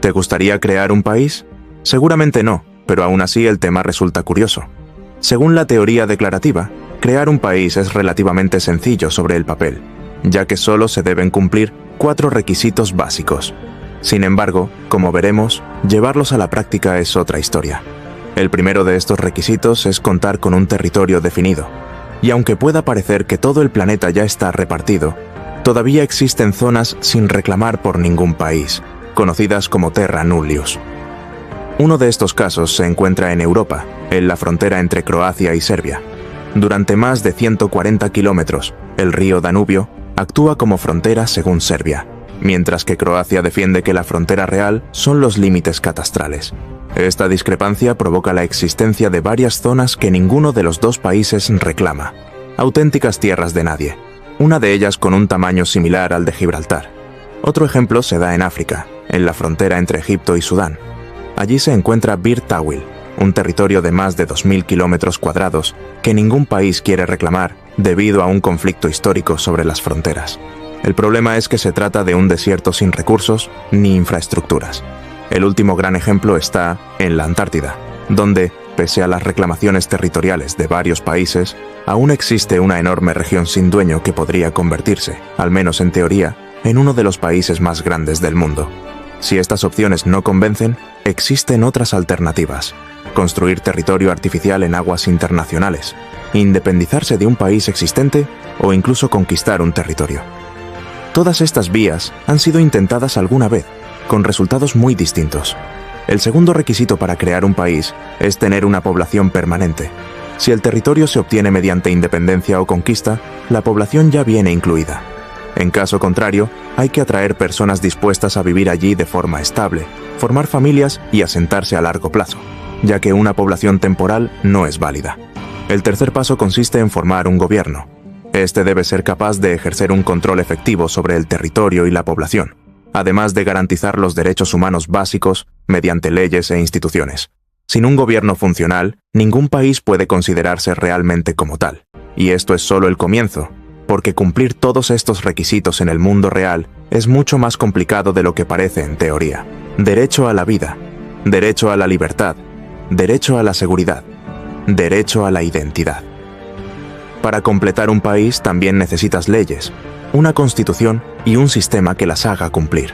¿Te gustaría crear un país? Seguramente no, pero aún así el tema resulta curioso. Según la teoría declarativa, crear un país es relativamente sencillo sobre el papel, ya que solo se deben cumplir 4 requisitos básicos. Sin embargo, como veremos, llevarlos a la práctica es otra historia. El primero de estos requisitos es contar con un territorio definido. Y aunque pueda parecer que todo el planeta ya está repartido, todavía existen zonas sin reclamar por ningún país, conocidas como terra nullius. Uno de estos casos se encuentra en Europa, en la frontera entre Croacia y Serbia. Durante más de 140 kilómetros, el río Danubio actúa como frontera según Serbia, mientras que Croacia defiende que la frontera real son los límites catastrales. Esta discrepancia provoca la existencia de varias zonas que ninguno de los dos países reclama, auténticas tierras de nadie, una de ellas con un tamaño similar al de Gibraltar. Otro ejemplo se da en África, en la frontera entre Egipto y Sudán. Allí se encuentra Bir Tawil, un territorio de más de 2.000 kilómetros cuadrados que ningún país quiere reclamar debido a un conflicto histórico sobre las fronteras. El problema es que se trata de un desierto sin recursos ni infraestructuras. El último gran ejemplo está en la Antártida, donde, pese a las reclamaciones territoriales de varios países, aún existe una enorme región sin dueño que podría convertirse, al menos en teoría, en uno de los países más grandes del mundo. Si estas opciones no convencen, existen otras alternativas: construir territorio artificial en aguas internacionales, independizarse de un país existente o incluso conquistar un territorio. Todas estas vías han sido intentadas alguna vez, con resultados muy distintos. El segundo requisito para crear un país es tener una población permanente. Si el territorio se obtiene mediante independencia o conquista, la población ya viene incluida. En caso contrario, hay que atraer personas dispuestas a vivir allí de forma estable, formar familias y asentarse a largo plazo, ya que una población temporal no es válida. El tercer paso consiste en formar un gobierno. Este debe ser capaz de ejercer un control efectivo sobre el territorio y la población, además de garantizar los derechos humanos básicos mediante leyes e instituciones. Sin un gobierno funcional, ningún país puede considerarse realmente como tal. Y esto es solo el comienzo, porque cumplir todos estos requisitos en el mundo real es mucho más complicado de lo que parece en teoría. Derecho a la vida, derecho a la libertad, derecho a la seguridad, derecho a la identidad. Para completar un país también necesitas leyes, una constitución y un sistema que las haga cumplir.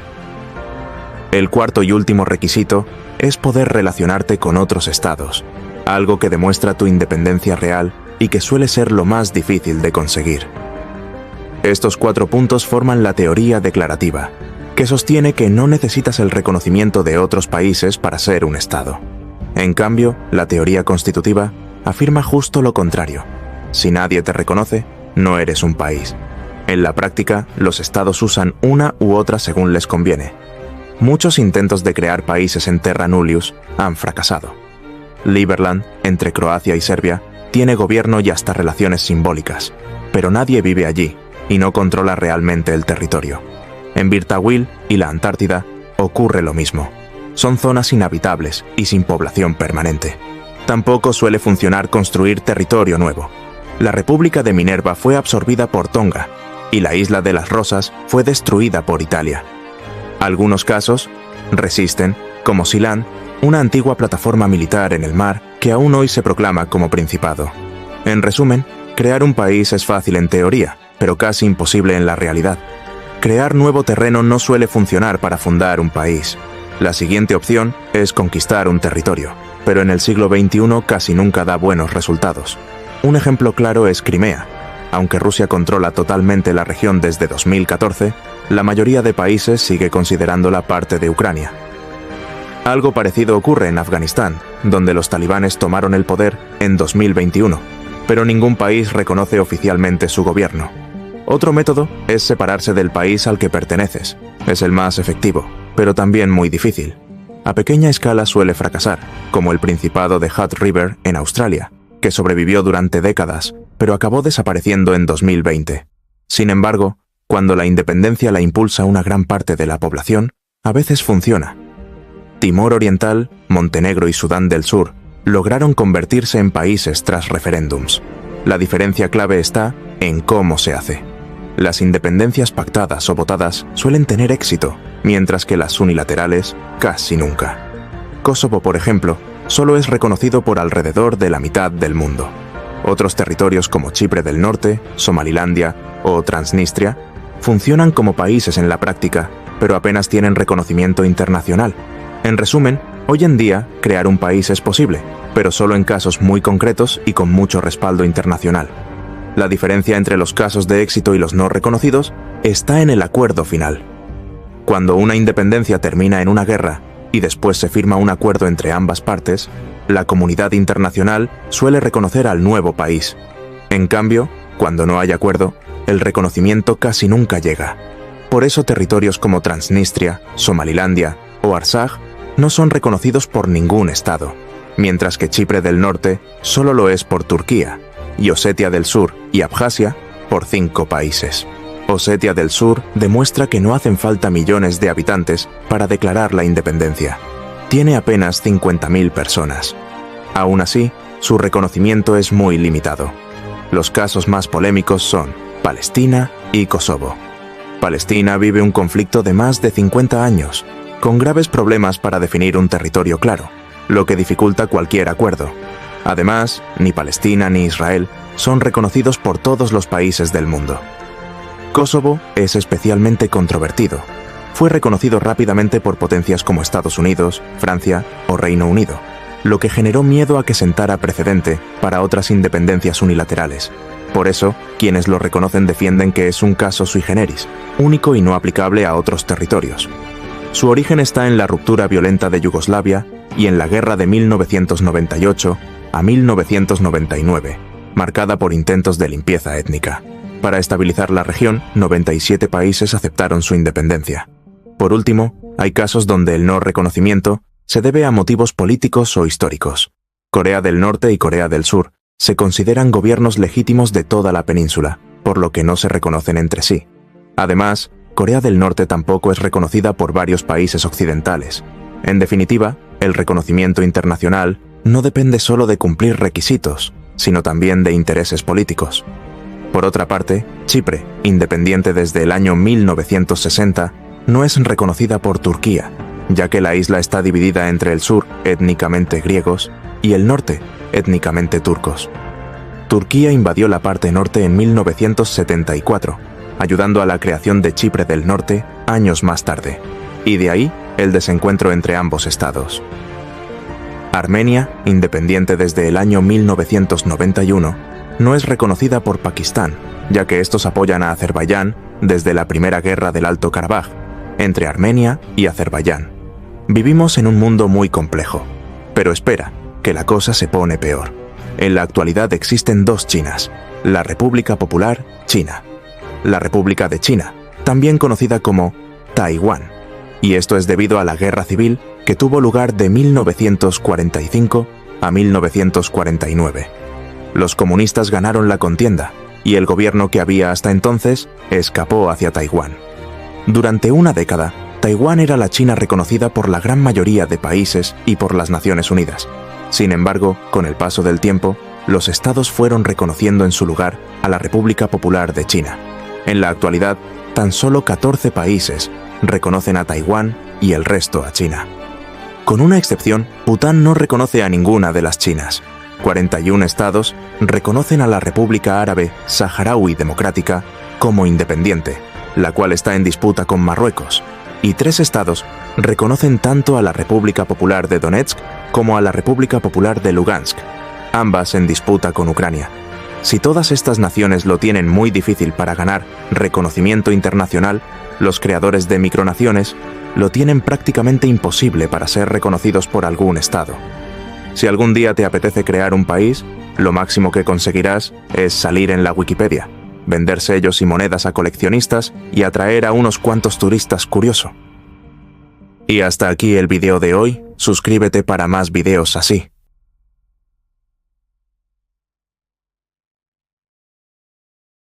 El cuarto y último requisito es poder relacionarte con otros estados, algo que demuestra tu independencia real y que suele ser lo más difícil de conseguir. Estos 4 puntos forman la teoría declarativa, que sostiene que no necesitas el reconocimiento de otros países para ser un estado. En cambio, la teoría constitutiva afirma justo lo contrario. Si nadie te reconoce, no eres un país. En la práctica, los estados usan una u otra según les conviene. Muchos intentos de crear países en terra nullius han fracasado. Liberland, entre Croacia y Serbia, tiene gobierno y hasta relaciones simbólicas, pero nadie vive allí y no controla realmente el territorio. En Bir Tawil y la Antártida ocurre lo mismo. Son zonas inhabitables y sin población permanente. Tampoco suele funcionar construir territorio nuevo. La República de Minerva fue absorbida por Tonga y la isla de las Rosas fue destruida por Italia. Algunos casos resisten, como Ceilán, una antigua plataforma militar en el mar que aún hoy se proclama como principado. En resumen, crear un país es fácil en teoría, pero casi imposible en la realidad. Crear nuevo terreno no suele funcionar para fundar un país. La siguiente opción es conquistar un territorio, pero en el siglo XXI casi nunca da buenos resultados. Un ejemplo claro es Crimea. Aunque Rusia controla totalmente la región desde 2014, la mayoría de países sigue considerándola parte de Ucrania. Algo parecido ocurre en Afganistán, donde los talibanes tomaron el poder en 2021, pero ningún país reconoce oficialmente su gobierno. Otro método es separarse del país al que perteneces. Es el más efectivo, pero también muy difícil. A pequeña escala suele fracasar, como el Principado de Hutt River en Australia, que sobrevivió durante décadas, pero acabó desapareciendo en 2020. Sin embargo, cuando la independencia la impulsa una gran parte de la población, a veces funciona. Timor Oriental, Montenegro y Sudán del Sur lograron convertirse en países tras referéndums. La diferencia clave está en cómo se hace. Las independencias pactadas o votadas suelen tener éxito, mientras que las unilaterales casi nunca. Kosovo, por ejemplo, solo es reconocido por alrededor de la mitad del mundo. Otros territorios como Chipre del Norte, Somalilandia o Transnistria funcionan como países en la práctica, pero apenas tienen reconocimiento internacional. En resumen, hoy en día, crear un país es posible, pero solo en casos muy concretos y con mucho respaldo internacional. La diferencia entre los casos de éxito y los no reconocidos está en el acuerdo final. Cuando una independencia termina en una guerra y después se firma un acuerdo entre ambas partes, la comunidad internacional suele reconocer al nuevo país. En cambio, cuando no hay acuerdo, el reconocimiento casi nunca llega. Por eso territorios como Transnistria, Somalilandia o Artsaj no son reconocidos por ningún Estado, mientras que Chipre del Norte solo lo es por Turquía, y Osetia del Sur y Abjasia por 5 países. Osetia del Sur demuestra que no hacen falta millones de habitantes para declarar la independencia. Tiene apenas 50.000 personas. Aún así, su reconocimiento es muy limitado. Los casos más polémicos son Palestina y Kosovo. Palestina vive un conflicto de más de 50 años, con graves problemas para definir un territorio claro, lo que dificulta cualquier acuerdo. Además, ni Palestina ni Israel son reconocidos por todos los países del mundo. Kosovo es especialmente controvertido. Fue reconocido rápidamente por potencias como Estados Unidos, Francia o Reino Unido, lo que generó miedo a que sentara precedente para otras independencias unilaterales. Por eso, quienes lo reconocen defienden que es un caso sui generis, único y no aplicable a otros territorios. Su origen está en la ruptura violenta de Yugoslavia y en la guerra de 1998 a 1999, marcada por intentos de limpieza étnica. Para estabilizar la región, 97 países aceptaron su independencia. Por último, hay casos donde el no reconocimiento se debe a motivos políticos o históricos. Corea del Norte y Corea del Sur se consideran gobiernos legítimos de toda la península, por lo que no se reconocen entre sí. Además, Corea del Norte tampoco es reconocida por varios países occidentales. En definitiva, el reconocimiento internacional no depende solo de cumplir requisitos, sino también de intereses políticos. Por otra parte, Chipre, independiente desde el año 1960, no es reconocida por Turquía, ya que la isla está dividida entre el sur, étnicamente griegos, y el norte, étnicamente turcos. Turquía invadió la parte norte en 1974, ayudando a la creación de Chipre del Norte años más tarde, y de ahí el desencuentro entre ambos estados. Armenia, independiente desde el año 1991, no es reconocida por Pakistán, ya que estos apoyan a Azerbaiyán desde la primera guerra del Alto Karabaj, entre Armenia y Azerbaiyán. Vivimos en un mundo muy complejo, pero espera, que la cosa se pone peor. En la actualidad existen 2 Chinas, la República Popular China, la República de China, también conocida como Taiwán, y esto es debido a la guerra civil que tuvo lugar de 1945 a 1949. Los comunistas ganaron la contienda, y el gobierno que había hasta entonces escapó hacia Taiwán. Durante una década, Taiwán era la China reconocida por la gran mayoría de países y por las Naciones Unidas. Sin embargo, con el paso del tiempo, los estados fueron reconociendo en su lugar a la República Popular de China. En la actualidad, tan solo 14 países reconocen a Taiwán y el resto a China. Con una excepción, Bután no reconoce a ninguna de las Chinas. 41 estados reconocen a la República Árabe Saharaui Democrática como independiente, la cual está en disputa con Marruecos, y 3 estados reconocen tanto a la República Popular de Donetsk como a la República Popular de Lugansk, ambas en disputa con Ucrania. Si todas estas naciones lo tienen muy difícil para ganar reconocimiento internacional, los creadores de micronaciones lo tienen prácticamente imposible para ser reconocidos por algún estado. Si algún día te apetece crear un país, lo máximo que conseguirás es salir en la Wikipedia, vender sellos y monedas a coleccionistas y atraer a unos cuantos turistas curiosos. Y hasta aquí el video de hoy, suscríbete para más videos así.